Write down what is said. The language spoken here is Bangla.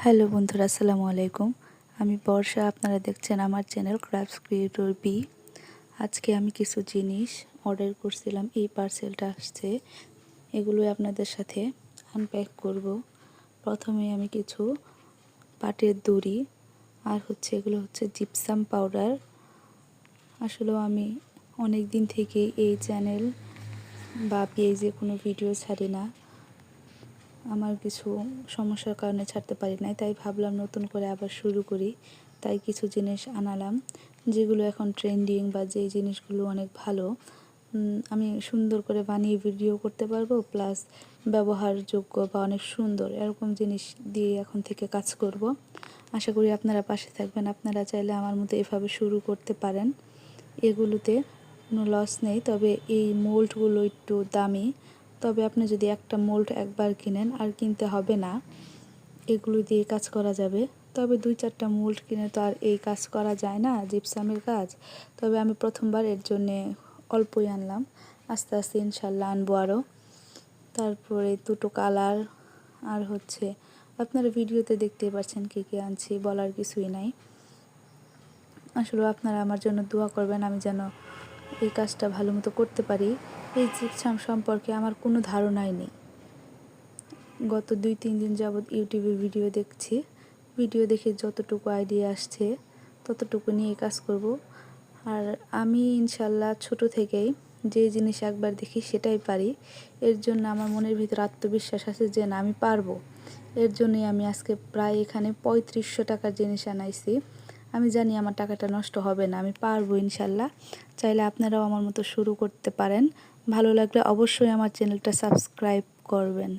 হ্যালো বন্ধুরা, আসসালামু আলাইকুম। আমি বর্ষা, আপনারা দেখছেন আমার চ্যানেল ক্রাফটস ক্রিয়েটর বি। আজকে আমি কিছু জিনিস অর্ডার করছিলাম, এই পার্সেলটা আসছে। এগুলোই আপনাদের সাথে আনপ্যাক করব। প্রথমে আমি কিছু পাটের দড়ি আর এগুলো হচ্ছে জিপসাম পাউডার। আসলেও আমি অনেক দিন থেকে এই চ্যানেল বা পেজে কোনো ভিডিও ছাড়ি না, আমার কিছু সমস্যার কারণে ছাড়তে পারি নাই, তাই ভাবলাম নতুন করে আবার শুরু করি। তাই কিছু জিনিস আনালাম যেগুলো এখন ট্রেন্ডিং বা যেই জিনিসগুলো অনেক ভালো, আমি সুন্দর করে বানিয়ে ভিডিও করতে পারবো, প্লাস ব্যবহারযোগ্য বা অনেক সুন্দর এরকম জিনিস দিয়ে এখন থেকে কাজ করব। আশা করি আপনারা পাশে থাকবেন। আপনারা চাইলে আমার মতো এভাবে শুরু করতে পারেন। এগুলোতে কোনো লস নেই, তবে এই মোল্ডগুলো একটু দামি। তবে আপনি যদি একটা মোল্ড একবার কিনেন আর কিনতে হবে না, এগুলো দিয়ে কাজ করা যাবে। তবে 2-4টা মোল্ড কিনে তো আর এই কাজ করা যায় না, জিপসামের কাজ। তবে আমি প্রথমবার এর জন্যে অল্পই আনলাম, আস্তে আস্তে ইনশাল্লাহ আনবো আরও। তারপরে দুটো কালার আর আপনারা ভিডিওতে দেখতেই পাচ্ছেন কী কী আনছি, বলার কিছুই নাই। আসলে আপনারা আমার জন্য দোয়া করবেন, আমি যেন এই কাজটা ভালো মতো করতে পারি। এই জিপসাম সম্পর্কে আমার কোনো ধারণাই নেই। গত 2-3 দিন যাবৎ ইউটিউবে ভিডিও দেখছি, ভিডিও দেখে যতটুকু আইডিয়া আসছে ততটুকু নিয়ে কাজ করব। আর আমি ইনশাল্লাহ ছোট থেকেই যে জিনিস একবার দেখি সেটাই পারি। এর জন্য আমার মনের ভিতর আত্মবিশ্বাস আছে যে না, আমি পারবো। এর জন্যই আমি আজকে প্রায় এখানে 3500 টাকার জিনিস আনাইছি। আমি জানি আমার টাকাটা নষ্ট হবে না, আমি পারবো ইনশাল্লাহ। চাইলে আপনারাও আমার মতো শুরু করতে পারেন। ভালো লাগলে অবশ্যই আমার চ্যানেলটা সাবস্ক্রাইব করবেন।